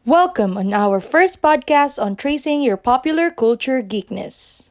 Welcome on our first podcast on tracing your popular culture geekness.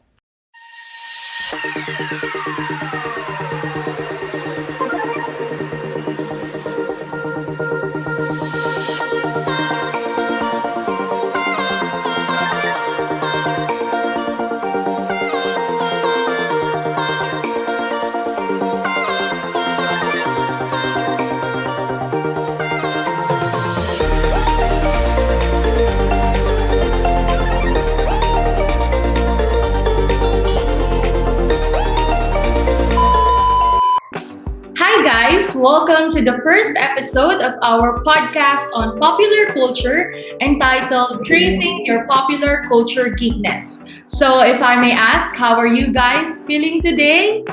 Hi, guys! Welcome to the first episode of our podcast on popular culture entitled Tracing Your Popular Culture Geekness. So, if I may ask, how are you guys feeling today?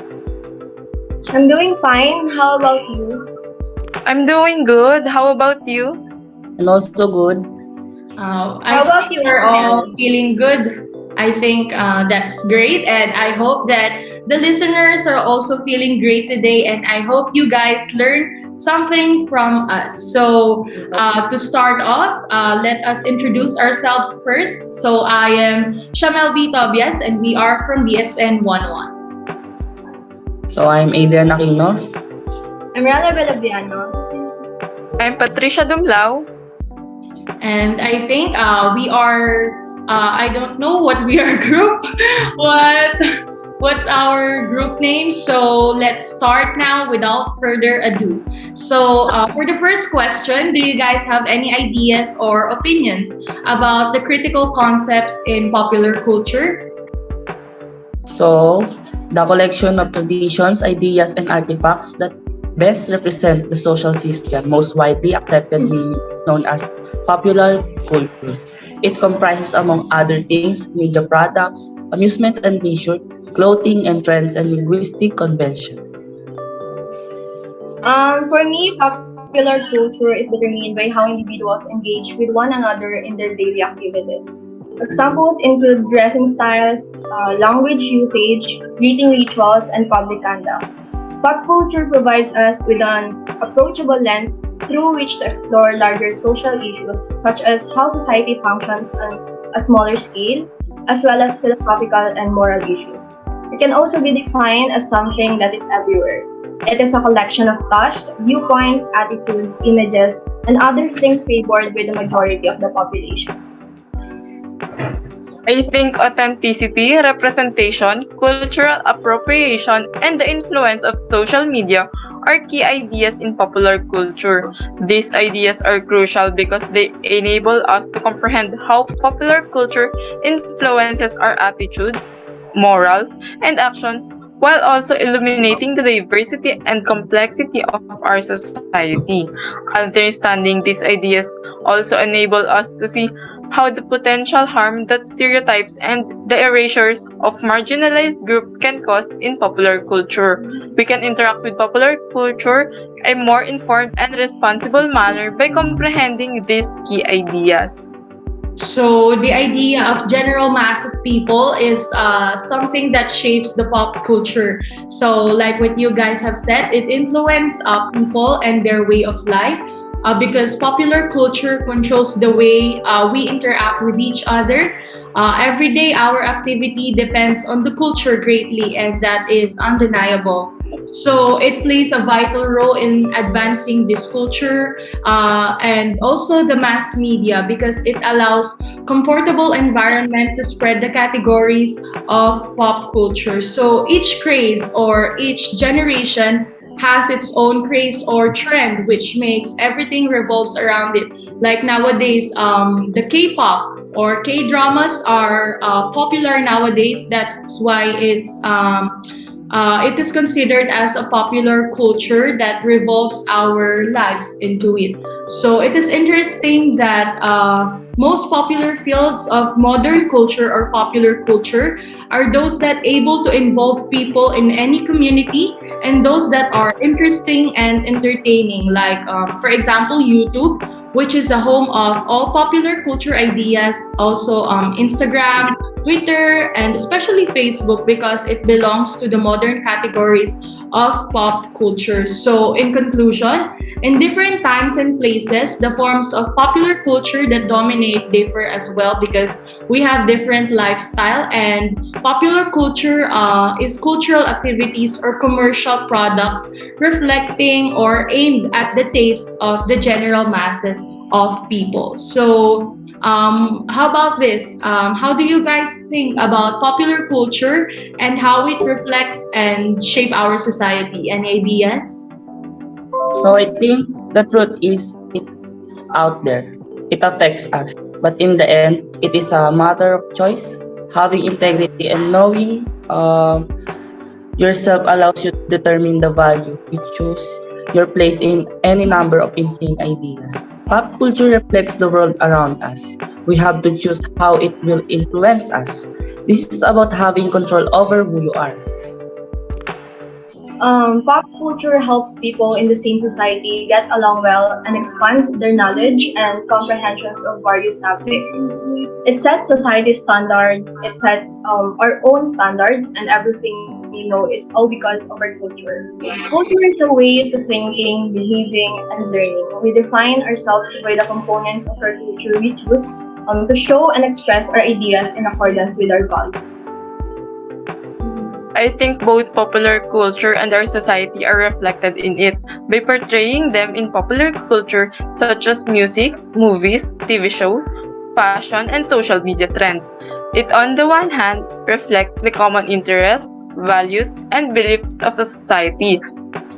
I'm doing fine. How about you? I'm doing good. How about you? I'm also good. I How about think you, we're all Shamelle? feeling good. I think that's great, and I hope that the listeners are also feeling great today. And I hope you guys learn something from us. So, to start off, let us introduce ourselves first. So, I am Shamelle Tobias, and we are from BSN 11. So I'm Adrian Aquino. I'm Raliabel Labiano. I'm Patricia Dumlao. And I think we are. I don't know what we are group, what's our group name. So let's start now without further ado. So for the first question, do you guys have any ideas or opinions about the critical concepts in popular culture? So the collection of traditions, ideas, and artifacts that best represent the social system most widely accepted meaning known as popular culture. It comprises, among other things, media products, amusement and leisure, clothing and trends, and linguistic convention. For me, popular culture is determined by how individuals engage with one another in their daily activities. Examples include dressing styles, language usage, greeting rituals, and public conduct. Pop culture provides us with an approachable lens through which to explore larger social issues such as how society functions on a smaller scale, as well as philosophical and moral issues. It can also be defined as something that is everywhere. It is a collection of thoughts, viewpoints, attitudes, images, and other things favored by the majority of the population. I think authenticity, representation, cultural appropriation, and the influence of social media are key ideas in popular culture. These ideas are crucial because they enable us to comprehend how popular culture influences our attitudes, morals, and actions while also illuminating the diversity and complexity of our society. Understanding these ideas also enable us to see how the potential harm that stereotypes and the erasures of marginalized group can cause in popular culture. We can interact with popular culture in a more informed and responsible manner by comprehending these key ideas. So the idea of general mass of people is something that shapes the pop culture. So like what you guys have said, it influences people and their way of life because popular culture controls the way we interact with each other. Every day, our activity depends on the culture greatly, and that is undeniable. So it plays a vital role in advancing this culture and also the mass media because it allows comfortable environment to spread the categories of pop culture. So each craze or each generation has its own craze or trend, which makes everything revolves around it. Like nowadays, the K-pop or K-dramas are popular nowadays. That's why it is considered as a popular culture that revolves our lives into it. So it is interesting that most popular fields of modern culture or popular culture are those that able to involve people in any community and those that are interesting and entertaining. Like for example, YouTube, which is a home of all popular culture ideas. Also Instagram, Twitter, and especially Facebook because it belongs to the modern categories of pop culture. So, in conclusion, in different times and places, the forms of popular culture that dominate differ as well because we have different lifestyle, and popular culture is cultural activities or commercial products reflecting or aimed at the taste of the general masses of people. So, how about this? How do you guys think about popular culture and how it reflects and shape our society? Any ideas? So I think the truth is it's out there. It affects us. But in the end, it is a matter of choice. Having integrity and knowing yourself allows you to determine the value you choose your place in any number of insane ideas. Pop culture reflects the world around us. We have to choose how it will influence us. This is about having control over who you are. Pop culture helps people in the same society get along well and expands their knowledge and comprehensions of various topics. It sets society standards, it sets our own standards, and everything is all because of our culture. Culture is a way to thinking, behaving, and learning. We define ourselves by the components of our culture we choose to show and express our ideas in accordance with our values. I think both popular culture and our society are reflected in it by portraying them in popular culture such as music, movies, TV show, fashion, and social media trends. It on the one hand reflects the common interests, values, and beliefs of a society.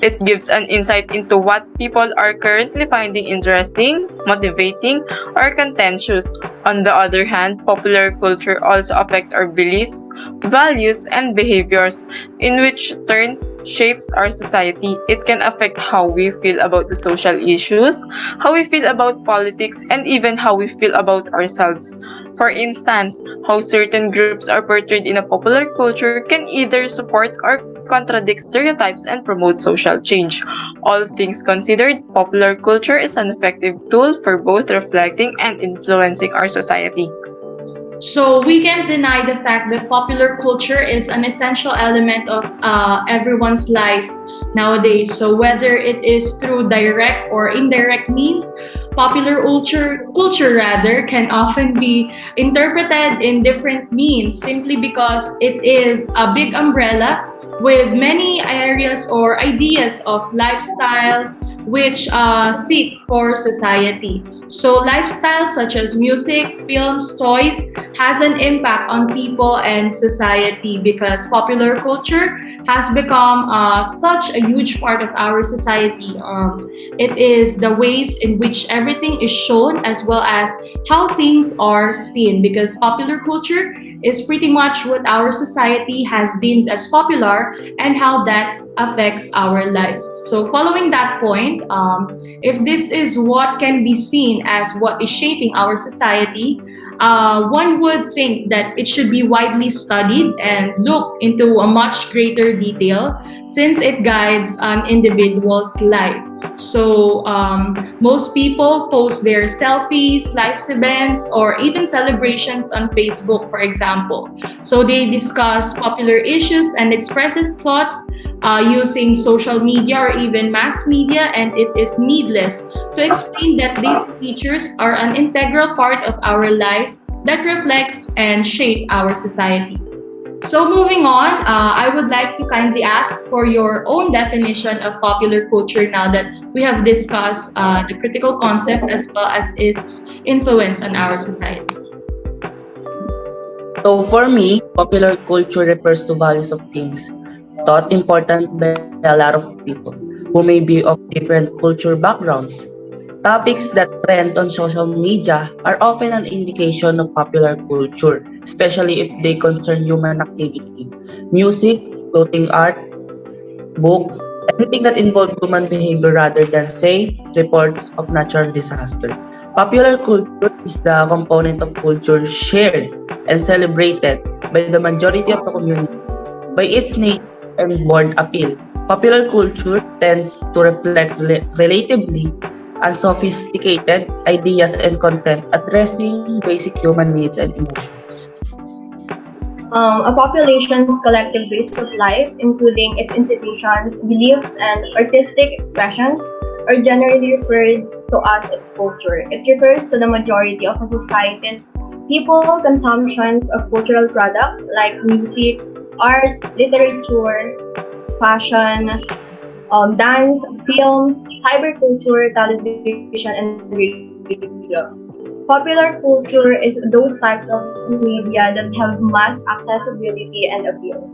It gives an insight into what people are currently finding interesting, motivating, or contentious. On the other hand, popular culture also affects our beliefs, values, and behaviors, in which turn shapes our society. It can affect how we feel about the social issues, how we feel about politics, and even how we feel about ourselves. For instance, how certain groups are portrayed in a popular culture can either support or contradict stereotypes and promote social change. All things considered, popular culture is an effective tool for both reflecting and influencing our society. So we can't deny the fact that popular culture is an essential element of everyone's life nowadays. So whether it is through direct or indirect means, popular culture rather can often be interpreted in different means simply because it is a big umbrella with many areas or ideas of lifestyle which seek for society. So lifestyles such as music, films, toys has an impact on people and society because popular culture has become such a huge part of our society. It is the ways in which everything is shown as well as how things are seen because popular culture is pretty much what our society has deemed as popular and how that affects our lives. So following that point, if this is what can be seen as what is shaping our society, one would think that it should be widely studied and looked into a much greater detail since it guides an individual's life. So most people post their selfies, life events, or even celebrations on Facebook, for example. So they discuss popular issues and expresses thoughts using social media or even mass media, and it is needless to explain that these features are an integral part of our life that reflects and shape our society. So moving on, I would like to kindly ask for your own definition of popular culture now that we have discussed the critical concept as well as its influence on our society. So for me, popular culture refers to values of things thought important by a lot of people who may be of different culture backgrounds. Topics that trend on social media are often an indication of popular culture, especially if they concern human activity. Music, clothing art, books, anything that involves human behavior rather than, say, reports of natural disaster. Popular culture is the component of culture shared and celebrated by the majority of the community. By its nature and broad appeal, popular culture tends to reflect relatively unsophisticated ideas and content addressing basic human needs and emotions. A population's collective base of life, including its institutions, beliefs, and artistic expressions, are generally referred to as its culture. It refers to the majority of a society's people consumptions of cultural products like music, art, literature, fashion, dance, film, cyberculture, television, and radio. Popular culture is those types of media that have mass accessibility and appeal.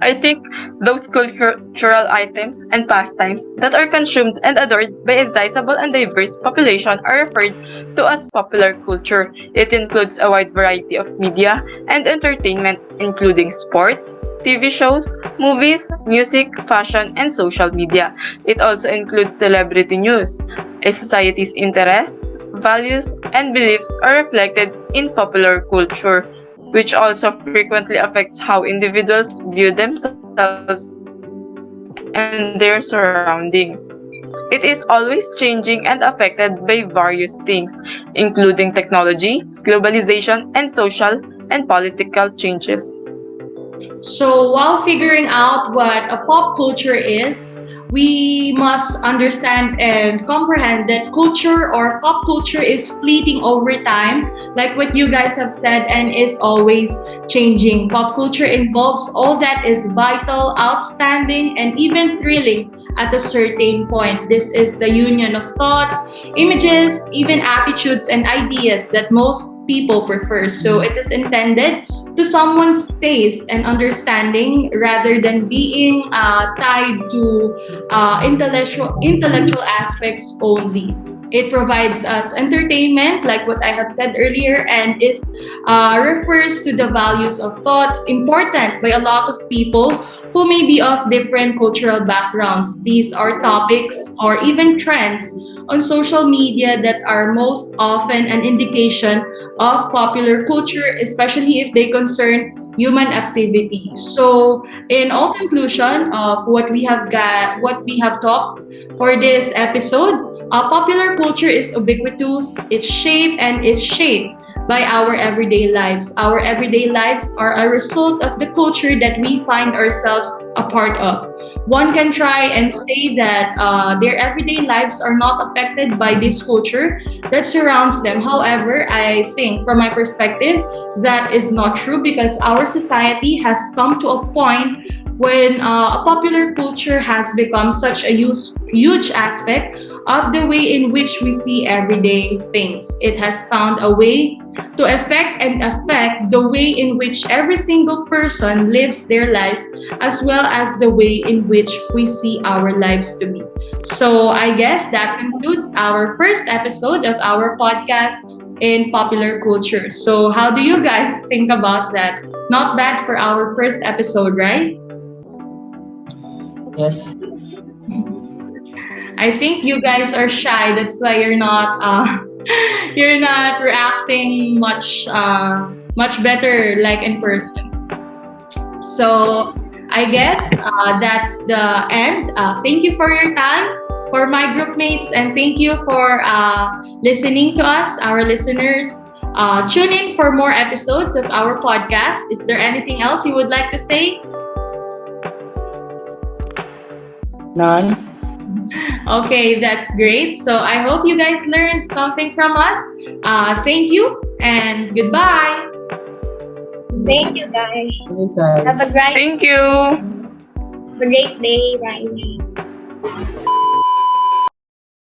I think those cultural items and pastimes that are consumed and adored by a sizable and diverse population are referred to as popular culture. It includes a wide variety of media and entertainment, including sports, TV shows, movies, music, fashion, and social media. It also includes celebrity news. A society's interests, values, and beliefs are reflected in popular culture, which also frequently affects how individuals view themselves and their surroundings. It is always changing and affected by various things, including technology, globalization, and social and political changes. So, while figuring out what a pop culture is, we must understand and comprehend that culture or pop culture is fleeting over time, like what you guys have said, and is always changing. Pop culture involves all that is vital, outstanding, and even thrilling at a certain point. This is the union of thoughts, images, even attitudes, and ideas that most people prefer. So, it is intended to someone's taste and understanding rather than being tied to intellectual aspects only. It provides us entertainment, like what I have said earlier, and is refers to the values of thoughts important by a lot of people who may be of different cultural backgrounds. These are topics or even trends on social media that are most often an indication of popular culture, especially if they concern human activity. So, in all conclusion of what we have talked for this episode, popular culture is ubiquitous. It's shaped and is shaped by our everyday lives. Our everyday lives are a result of the culture that we find ourselves a part of. One can try and say that their everyday lives are not affected by this culture that surrounds them. However, I think from my perspective, that is not true because our society has come to a point when a popular culture has become such a huge aspect of the way in which we see everyday things. It has found a way to affect the way in which every single person lives their lives, as well as the way in which we see our lives to be. So I guess that concludes our first episode of our podcast in popular culture. So how do you guys think about that? Not bad for our first episode, right? Yes. I think you guys are shy. That's why you're not you're not reacting much better like in person. So I guess that's the end. Thank you for your time, for my group mates, and thank you for listening to us, our listeners. Tune in for more episodes of our podcast. Is there anything else you would like to say? None. Okay, that's great. So I hope you guys learned something from us. Thank you and goodbye. Thank you, guys. Okay, guys. Have a great Thank you! day. Bye.